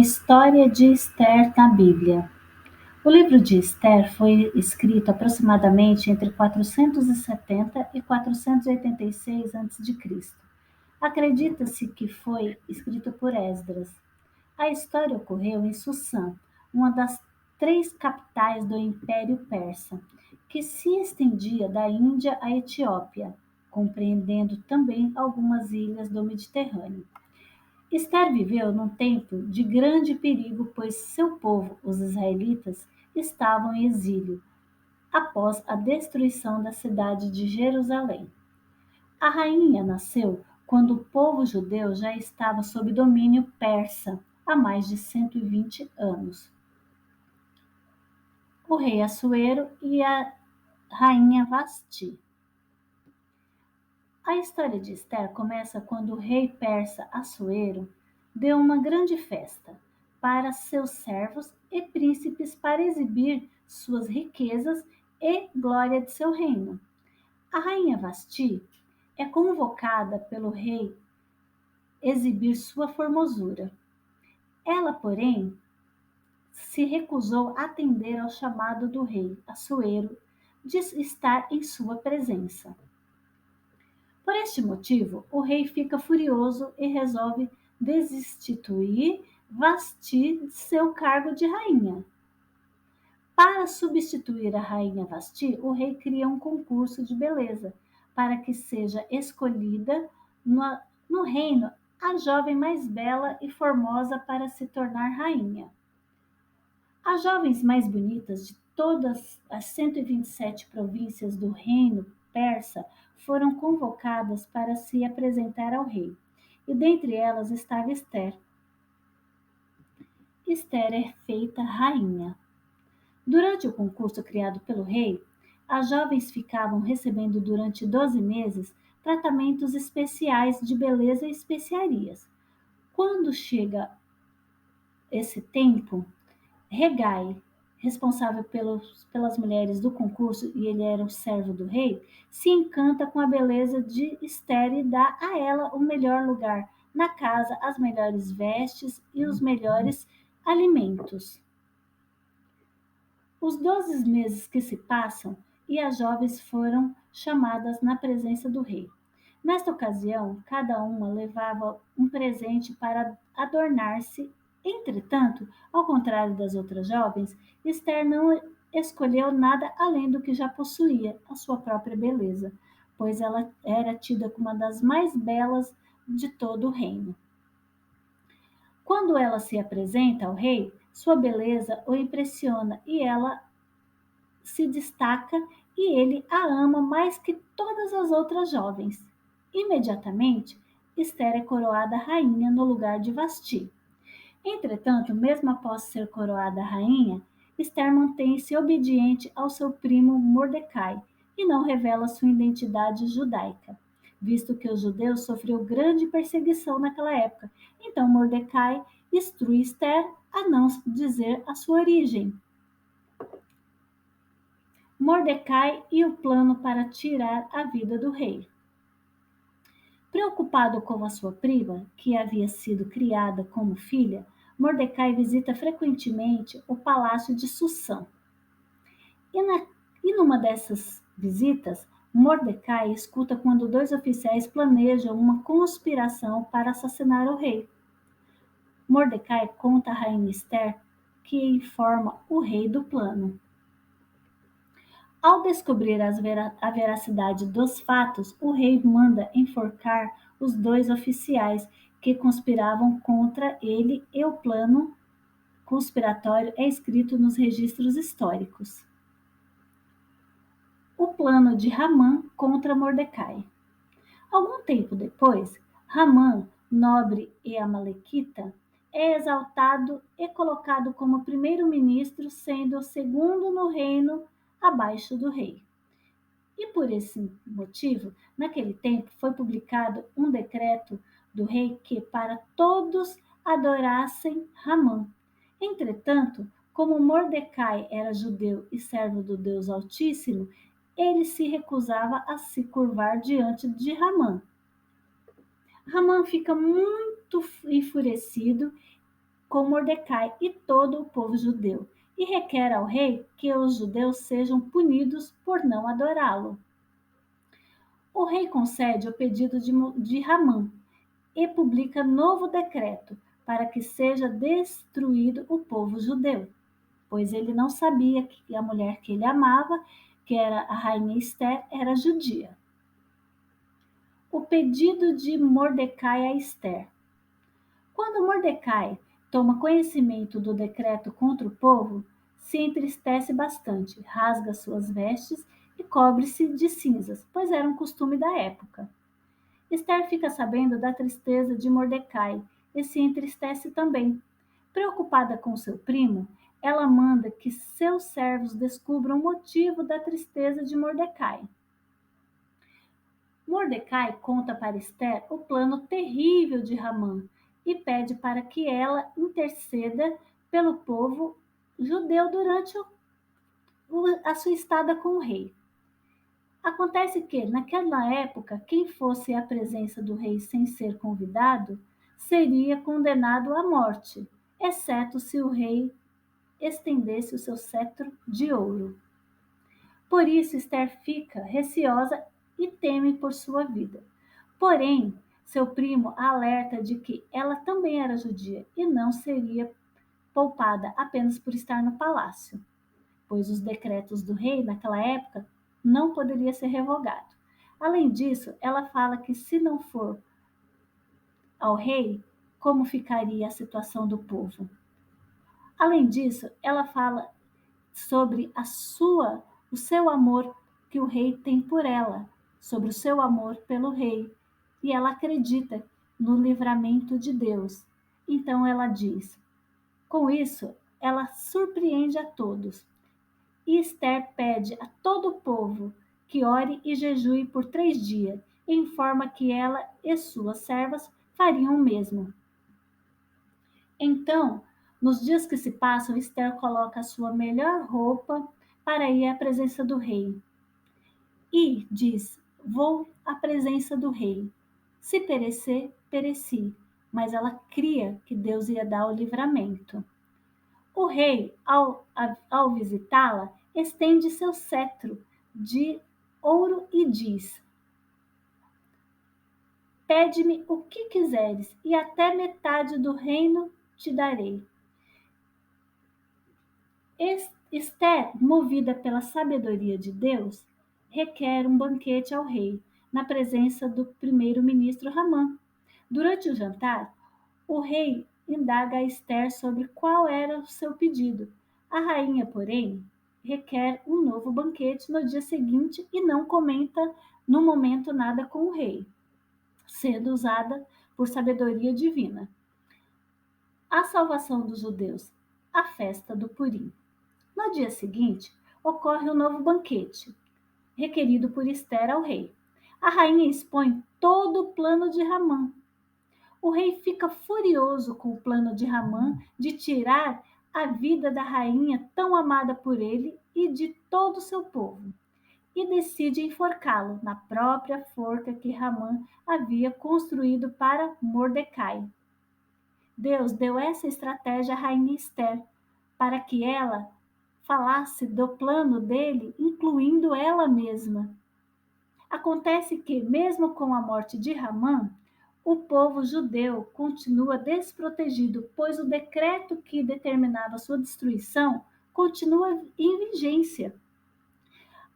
história de Esther na Bíblia. O livro de Esther foi escrito aproximadamente entre 470 e 486 a.C. Acredita-se que foi escrito por Esdras. A história ocorreu em Sussã, uma das 3 capitais do Império Persa, que se estendia da Índia à Etiópia, compreendendo também algumas ilhas do Mediterrâneo. Esther viveu num tempo de grande perigo, pois seu povo, os israelitas, estavam em exílio após a destruição da cidade de Jerusalém. A rainha nasceu quando o povo judeu já estava sob domínio persa há mais de 120 anos. O rei Assuero e a rainha Vasti. A história de Esther começa quando o rei persa Assuero deu uma grande festa para seus servos e príncipes para exibir suas riquezas e glória de seu reino. A rainha Vasti é convocada pelo rei exibir sua formosura. Ela, porém, se recusou a atender ao chamado do rei Assuero de estar em sua presença. Por este motivo, o rei fica furioso e resolve destituir Vasti de seu cargo de rainha. Para substituir a rainha Vasti, o rei cria um concurso de beleza para que seja escolhida no reino a jovem mais bela e formosa para se tornar rainha. As jovens mais bonitas de todas as 127 províncias do reino persa foram convocadas para se apresentar ao rei, e dentre elas estava Esther. Esther é feita rainha. Durante o concurso criado pelo rei, as jovens ficavam recebendo durante 12 meses tratamentos especiais de beleza e especiarias. Quando chega esse tempo, Hegai, responsável pelas mulheres do concurso, e ele era o servo do rei, se encanta com a beleza de Esther e dá a ela o melhor lugar na casa, as melhores vestes e os melhores alimentos. Os 12 meses que se passam e as jovens foram chamadas na presença do rei. Nesta ocasião, cada uma levava um presente para adornar-se. Entretanto, ao contrário das outras jovens, Esther não escolheu nada além do que já possuía, a sua própria beleza, pois ela era tida como uma das mais belas de todo o reino. Quando ela se apresenta ao rei, sua beleza o impressiona e ela se destaca e ele a ama mais que todas as outras jovens. Imediatamente, Esther é coroada rainha no lugar de Vasti. Entretanto, mesmo após ser coroada rainha, Esther mantém-se obediente ao seu primo Mordecai e não revela sua identidade judaica, visto que os judeus sofriam grande perseguição naquela época. Então Mordecai instrui Esther a não dizer a sua origem. Mordecai e o plano para tirar a vida do rei. Preocupado com a sua prima, que havia sido criada como filha, Mordecai visita frequentemente o palácio de Sussã. E numa dessas visitas, Mordecai escuta quando 2 oficiais planejam uma conspiração para assassinar o rei. Mordecai conta a rainha Esther, que informa o rei do plano. Ao descobrir a veracidade dos fatos, o rei manda enforcar os 2 oficiais que conspiravam contra ele e o plano conspiratório é escrito nos registros históricos. O plano de Ramã contra Mordecai. Algum tempo depois, Ramã, nobre e amalequita, é exaltado e colocado como primeiro-ministro, sendo o segundo no reino abaixo do rei. E por esse motivo, naquele tempo foi publicado um decreto do rei que para todos adorassem Ramã. Entretanto, como Mordecai era judeu e servo do Deus Altíssimo, ele se recusava a se curvar diante de Ramã. Ramã fica muito enfurecido com Mordecai e todo o povo judeu, e requer ao rei que os judeus sejam punidos por não adorá-lo. O rei concede o pedido de Ramã e publica novo decreto para que seja destruído o povo judeu, pois ele não sabia que a mulher que ele amava, que era a rainha Esther, era judia. O pedido de Mordecai a Esther. Quando Mordecai toma conhecimento do decreto contra o povo, se entristece bastante, rasga suas vestes e cobre-se de cinzas, pois era um costume da época. Esther fica sabendo da tristeza de Mordecai e se entristece também. Preocupada com seu primo, ela manda que seus servos descubram o motivo da tristeza de Mordecai. Mordecai conta para Esther o plano terrível de Ramã e pede para que ela interceda pelo povo judeu durante a sua estada com o rei. Acontece que, naquela época, quem fosse à presença do rei sem ser convidado seria condenado à morte, exceto se o rei estendesse o seu cetro de ouro. Por isso, Esther fica receosa e teme por sua vida. Porém, seu primo a alerta de que ela também era judia e não seria poupada apenas por estar no palácio, pois os decretos do rei naquela época não poderia ser revogado. Além disso, ela fala que se não for ao rei, como ficaria a situação do povo? Além disso, ela fala sobre o seu amor que o rei tem por ela, sobre o seu amor pelo rei, e ela acredita no livramento de Deus. Então ela diz: com isso, ela surpreende a todos. E Esther pede a todo o povo que ore e jejue por 3 dias, e informa que ela e suas servas fariam o mesmo. Então, nos dias que se passam, Esther coloca a sua melhor roupa para ir à presença do rei. E diz: vou à presença do rei. Se perecer, pereci. Mas ela cria que Deus ia dar o livramento. O rei, ao visitá-la, estende seu cetro de ouro e diz: pede-me o que quiseres, e até metade do reino te darei. Esther, movida pela sabedoria de Deus, requer um banquete ao rei, na presença do primeiro-ministro Ramã. Durante o jantar, o rei indaga a Esther sobre qual era o seu pedido. A rainha, porém, requer um novo banquete no dia seguinte e não comenta no momento nada com o rei, sendo usada por sabedoria divina. A salvação dos judeus, a festa do Purim. No dia seguinte, ocorre um novo banquete, requerido por Esther ao rei. A rainha expõe todo o plano de Ramã. O rei fica furioso com o plano de Ramã de tirar a vida da rainha tão amada por ele e de todo o seu povo, e decide enforcá-lo na própria forca que Ramã havia construído para Mordecai. Deus deu essa estratégia à rainha Esther, para que ela falasse do plano dele, incluindo ela mesma. Acontece que, mesmo com a morte de Ramã, o povo judeu continua desprotegido, pois o decreto que determinava sua destruição continua em vigência.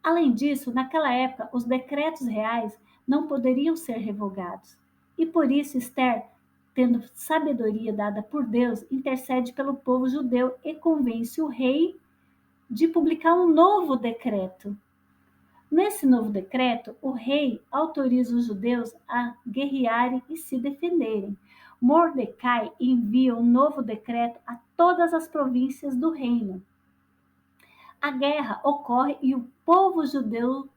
Além disso, naquela época, os decretos reais não poderiam ser revogados. E por isso Esther, tendo sabedoria dada por Deus, intercede pelo povo judeu e convence o rei de publicar um novo decreto. Nesse novo decreto, o rei autoriza os judeus a guerrearem e se defenderem. Mordecai envia um novo decreto a todas as províncias do reino. A guerra ocorre e o povo judeu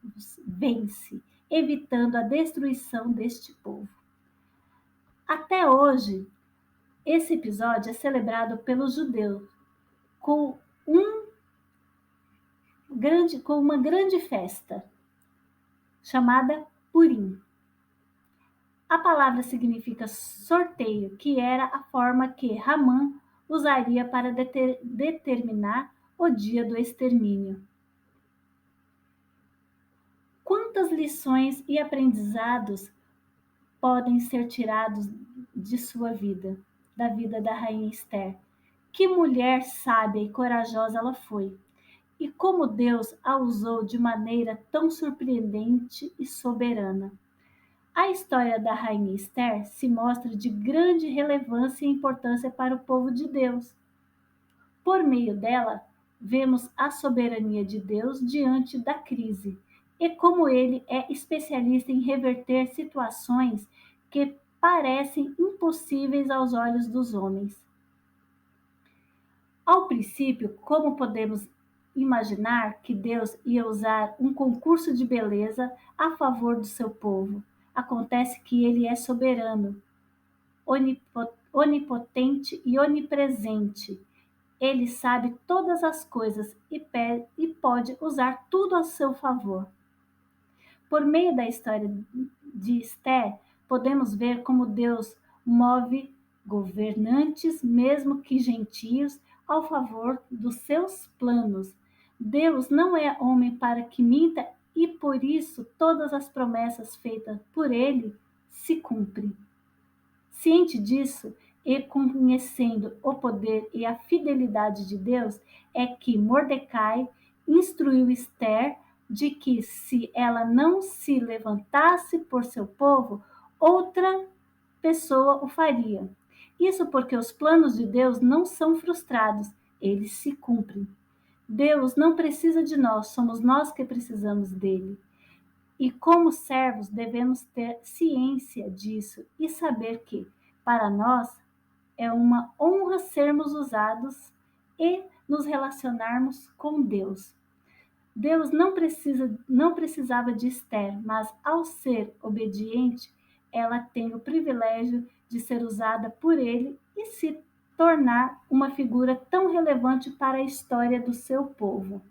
vence, evitando a destruição deste povo. Até hoje, esse episódio é celebrado pelos judeus com uma grande festa, chamada Purim. A palavra significa sorteio, que era a forma que Ramã usaria para determinar o dia do extermínio. Quantas lições e aprendizados podem ser tirados de sua vida, da vida da rainha Esther? Que mulher sábia e corajosa ela foi, e como Deus a usou de maneira tão surpreendente e soberana. A história da rainha Esther se mostra de grande relevância e importância para o povo de Deus. Por meio dela, vemos a soberania de Deus diante da crise e como ele é especialista em reverter situações que parecem impossíveis aos olhos dos homens. Ao princípio, como podemos imaginar que Deus ia usar um concurso de beleza a favor do seu povo? Acontece que ele é soberano, onipotente e onipresente. Ele sabe todas as coisas e pode usar tudo a seu favor. Por meio da história de Esther, podemos ver como Deus move governantes, mesmo que gentios, ao favor dos seus planos. Deus não é homem para que minta e por isso todas as promessas feitas por ele se cumprem. Ciente disso e conhecendo o poder e a fidelidade de Deus, é que Mordecai instruiu Esther de que se ela não se levantasse por seu povo, outra pessoa o faria. Isso porque os planos de Deus não são frustrados, eles se cumprem. Deus não precisa de nós, somos nós que precisamos dele. E como servos devemos ter ciência disso e saber que, para nós, é uma honra sermos usados e nos relacionarmos com Deus. Deus não precisava de Esther, mas ao ser obediente, ela tem o privilégio de ser usada por ele e se tornar uma figura tão relevante para a história do seu povo.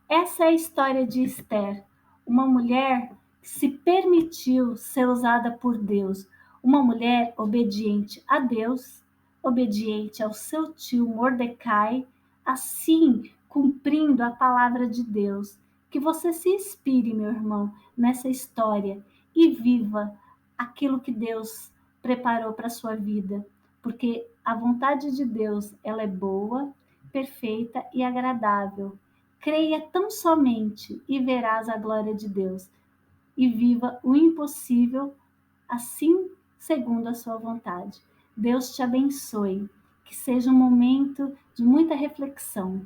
Essa é a história de Esther, uma mulher que se permitiu ser usada por Deus, uma mulher obediente a Deus, obediente ao seu tio Mordecai, assim cumprindo a palavra de Deus. Que você se inspire, meu irmão, nessa história e viva aquilo que Deus preparou para a sua vida, porque a vontade de Deus, ela é boa, perfeita e agradável. Creia tão somente e verás a glória de Deus, e viva o impossível, assim segundo a sua vontade. Deus te abençoe, que seja um momento de muita reflexão.